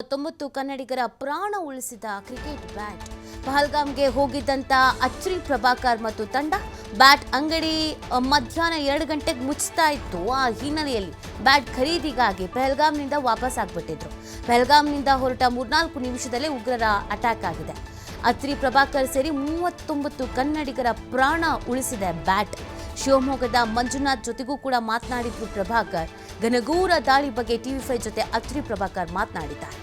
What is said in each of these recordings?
90 ಕನ್ನಡಿಗರ ಪ್ರಾಣ ಉಳಿಸಿದ ಕ್ರಿಕೆಟ್ ಬ್ಯಾಟ್ ಪಹಲ್ಗಾಮ್ಗೆ ಹೋಗಿದ್ದಂತ ಅಚ್ರಿ ಪ್ರಭಾಕರ್ ಮತ್ತು ತಂಡ ಬ್ಯಾಟ್ ಅಂಗಡಿ ಮಧ್ಯಾಹ್ನ 2 ಗಂಟೆಗೆ ಮುಚ್ಚುತ್ತಾ ಇತ್ತು. ಆ ಹಿನ್ನೆಲೆಯಲ್ಲಿ ಬ್ಯಾಟ್ ಖರೀದಿಗಾಗಿ ಪಹಲ್ಗಾಮ್ನಿಂದ ವಾಪಸ್ ಆಗ್ಬಿಟ್ಟಿದ್ರು. ಪಹಲ್ಗಾಮ್ನಿಂದ ಹೊರಟ 3-4 ನಿಮಿಷದಲ್ಲೇ ಉಗ್ರರ ಅಟ್ಯಾಕ್ ಆಗಿದೆ. ಅಚ್ರಿ ಪ್ರಭಾಕರ್ ಸೇರಿ 39 ಕನ್ನಡಿಗರ ಪ್ರಾಣ ಉಳಿಸಿದೆ ಬ್ಯಾಟ್. ಶಿವಮೊಗ್ಗದ ಮಂಜುನಾಥ್ ಜೊತೆಗೂ ಕೂಡ ಮಾತನಾಡಿದ್ರು ಪ್ರಭಾಕರ್. ಘನಘೋರ ದಾಳಿ ಬಗ್ಗೆ ಟಿವಿ5 ಜೊತೆ ಅಚ್ರಿ ಪ್ರಭಾಕರ್ ಮಾತನಾಡಿದ್ದಾರೆ.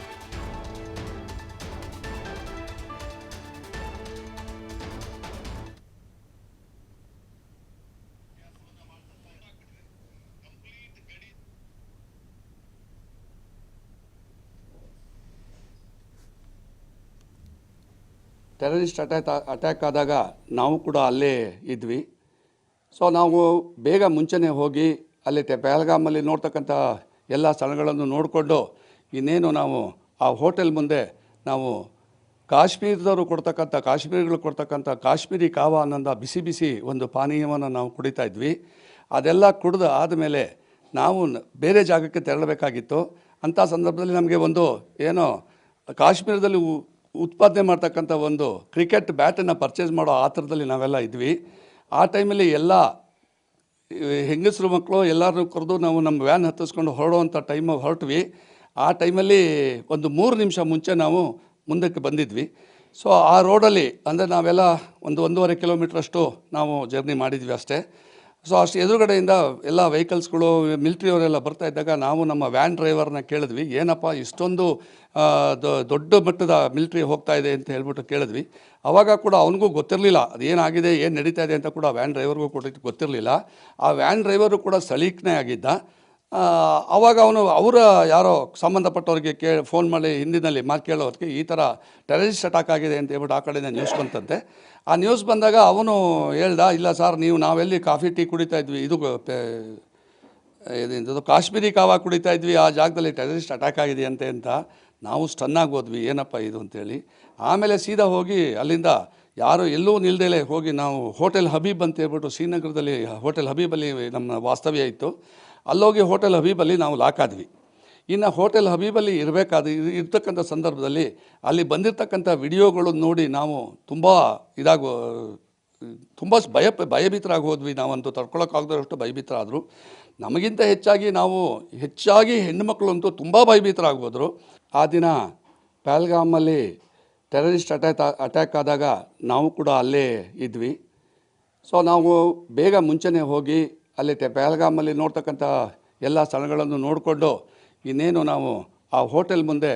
ಟೆರರಿಸ್ಟ್ ಅಟ್ಯಾಕ್ ಆದಾಗ ನಾವು ಕೂಡ ಅಲ್ಲೇ ಇದ್ವಿ. ಸೊ ನಾವು ಬೇಗ ಮುಂಚೆನೇ ಹೋಗಿ ಅಲ್ಲಿ ಪಹಲ್ಗಾಮಲ್ಲಿ ನೋಡ್ತಕ್ಕಂಥ ಎಲ್ಲ ಸ್ಥಳಗಳನ್ನು ನೋಡಿಕೊಂಡು ಇನ್ನೇನು ನಾವು ಆ ಹೋಟೆಲ್ ಮುಂದೆ ನಾವು ಕಾಶ್ಮೀರಿಗಳು ಕೊಡ್ತಕ್ಕಂಥ ಕಾಶ್ಮೀರಿ ಕಾವಾ ಅನ್ನೋ ಬಿಸಿ ಬಿಸಿ ಒಂದು ಪಾನೀಯವನ್ನು ನಾವು ಕುಡಿತಾ ಇದ್ವಿ. ಅದೆಲ್ಲ ಕುಡಿದು ಆದಮೇಲೆ ನಾವು ಬೇರೆ ಜಾಗಕ್ಕೆ ತೆರಳಬೇಕಾಗಿತ್ತು. ಅಂಥ ಸಂದರ್ಭದಲ್ಲಿ ನಮಗೆ ಒಂದು ಏನೋ ಕಾಶ್ಮೀರದಲ್ಲಿ ಉತ್ಪಾದನೆ ಮಾಡ್ತಕ್ಕಂಥ ಒಂದು ಕ್ರಿಕೆಟ್ ಬ್ಯಾಟನ್ನು ಪರ್ಚೇಸ್ ಮಾಡೋ ಆತರದಲ್ಲಿ ನಾವೆಲ್ಲ ಇದ್ವಿ. ಆ ಟೈಮಲ್ಲಿ ಎಲ್ಲ ಹೆಂಗಸರು ಮಕ್ಕಳು ಎಲ್ಲರನ್ನೂ ಕರೆದು ನಾವು ನಮ್ಮ ವ್ಯಾನ್ ಹತ್ತಿಸ್ಕೊಂಡು ಹೊರಡುವಂಥ ಹೊರಟ್ವಿ. ಆ ಟೈಮಲ್ಲಿ ಒಂದು 3 ನಿಮಿಷ ಮುಂಚೆ ನಾವು ಮುಂದಕ್ಕೆ ಬಂದಿದ್ವಿ. ಸೊ ಆ ರೋಡಲ್ಲಿ ಅಂದರೆ ನಾವೆಲ್ಲ 1.5 ಕಿಲೋಮೀಟ್ರಷ್ಟು ನಾವು ಜರ್ನಿ ಮಾಡಿದ್ವಿ ಅಷ್ಟೇ. ಸೊ ಅಷ್ಟು ಎದುರುಗಡೆಯಿಂದ ಎಲ್ಲ ವೆಹಿಕಲ್ಸ್ಗಳು ಮಿಲ್ಟ್ರಿಯವರೆಲ್ಲ ಬರ್ತಾ ಇದ್ದಾಗ ನಾವು ನಮ್ಮ ವ್ಯಾನ್ ಡ್ರೈವರ್ನ ಕೇಳಿದ್ವಿ, ಏನಪ್ಪ ಇಷ್ಟೊಂದು ದೊಡ್ಡ ಮಟ್ಟದ ಮಿಲ್ಟ್ರಿ ಹೋಗ್ತಾ ಇದೆ ಅಂತ ಹೇಳ್ಬಿಟ್ಟು ಕೇಳಿದ್ವಿ. ಆವಾಗ ಕೂಡ ಅವನಿಗೂ ಗೊತ್ತಿರಲಿಲ್ಲ ಅದೇನಾಗಿದೆ, ಏನು ನಡೀತಾ ಇದೆ ಅಂತ ಕೂಡ ವ್ಯಾನ್ ಡ್ರೈವರ್ಗೂ ಕೂಡ ಗೊತ್ತಿರಲಿಲ್ಲ. ಆ ವ್ಯಾನ್ ಡ್ರೈವರು ಕೂಡ ಸ್ಥಳೀಕನೇ ಆಗಿದ್ದ. ಆವಾಗ ಅವರ ಯಾರೋ ಸಂಬಂಧಪಟ್ಟವ್ರಿಗೆ ಫೋನ್ ಮಾಡಿ ಹಿಂದಿನಲ್ಲಿ ಕೇಳೋದಕ್ಕೆ ಈ ಥರ ಟೆರರಿಸ್ಟ್ ಅಟ್ಯಾಕ್ ಆಗಿದೆ ಅಂತ ಹೇಳ್ಬಿಟ್ಟು ಆ ಕಡೆಯಿಂದ ನ್ಯೂಸ್ ಬಂತಂತೆ. ಆ ನ್ಯೂಸ್ ಬಂದಾಗ ಅವನು ಹೇಳ್ದ, ಇಲ್ಲ ಸರ್, ನಾವೆಲ್ಲಿ ಕಾಫಿ ಟೀ ಕುಡಿತಾ ಇದ್ವಿ, ಇದು ಕಾಶ್ಮೀರಿ ಕಾವಾ ಕುಡಿತಾ ಇದ್ವಿ, ಆ ಜಾಗದಲ್ಲಿ ಟೆರರಿಸ್ಟ್ ಅಟ್ಯಾಕ್ ಆಗಿದೆಯಂತೆ ಅಂತ. ನಾವು ಸ್ಟನ್ನಾಗಿ ಹೋದ್ವಿ, ಏನಪ್ಪ ಇದು ಅಂತೇಳಿ. ಆಮೇಲೆ ಸೀದಾ ಹೋಗಿ ಅಲ್ಲಿಂದ ಯಾರು ಎಲ್ಲೂ ನಿಲ್ದೇಲೆ ಹೋಗಿ ನಾವು ಹೋಟೆಲ್ ಹಬೀಬ್ ಅಂತ ಹೇಳ್ಬಿಟ್ಟು ಶ್ರೀನಗರದಲ್ಲಿ ಹೋಟೆಲ್ ಹಬೀಬಲ್ಲಿ ನಮ್ಮ ವಾಸ್ತವ್ಯ ಇತ್ತು. ಅಲ್ಲೋಗಿ ಹೋಟೆಲ್ ಹಬೀಬಲ್ಲಿ ನಾವು ಲಾಕಾದ್ವಿ. ಇನ್ನು ಹೋಟೆಲ್ ಹಬೀಬಲ್ಲಿ ಇರ್ತಕ್ಕಂಥ ಸಂದರ್ಭದಲ್ಲಿ ಅಲ್ಲಿ ಬಂದಿರತಕ್ಕಂಥ ವಿಡಿಯೋಗಳು ನೋಡಿ ನಾವು ತುಂಬ ಭಯಭೀತರಾಗಿ ಹೋದ್ವಿ. ನಾವಂತೂ ತಡ್ಕೊಳಕ್ಕಾಗದಷ್ಟು ಭಯಭೀತರಾದರು. ನಮಗಿಂತ ಹೆಚ್ಚಾಗಿ ಹೆಣ್ಣುಮಕ್ಕಳಂತೂ ತುಂಬ ಭಯಭೀತರಾಗ್ಬೋದ್ರು. ಆ ದಿನ ಪಹಲ್ಗಾಮಲ್ಲಿ ಟೆರರಿಸ್ಟ್ ಅಟ್ಯಾಕ್ ಆದಾಗ ನಾವು ಕೂಡ ಅಲ್ಲೇ ಇದ್ವಿ. ಸೊ ನಾವು ಬೇಗ ಮುಂಚೆನೇ ಹೋಗಿ ಅಲ್ಲಿ ಪಹಲ್ಗಾಮಲ್ಲಿ ನೋಡ್ತಕ್ಕಂಥ ಎಲ್ಲ ಸ್ಥಳಗಳನ್ನು ನೋಡಿಕೊಂಡು ಇನ್ನೇನು ನಾವು ಆ ಹೋಟೆಲ್ ಮುಂದೆ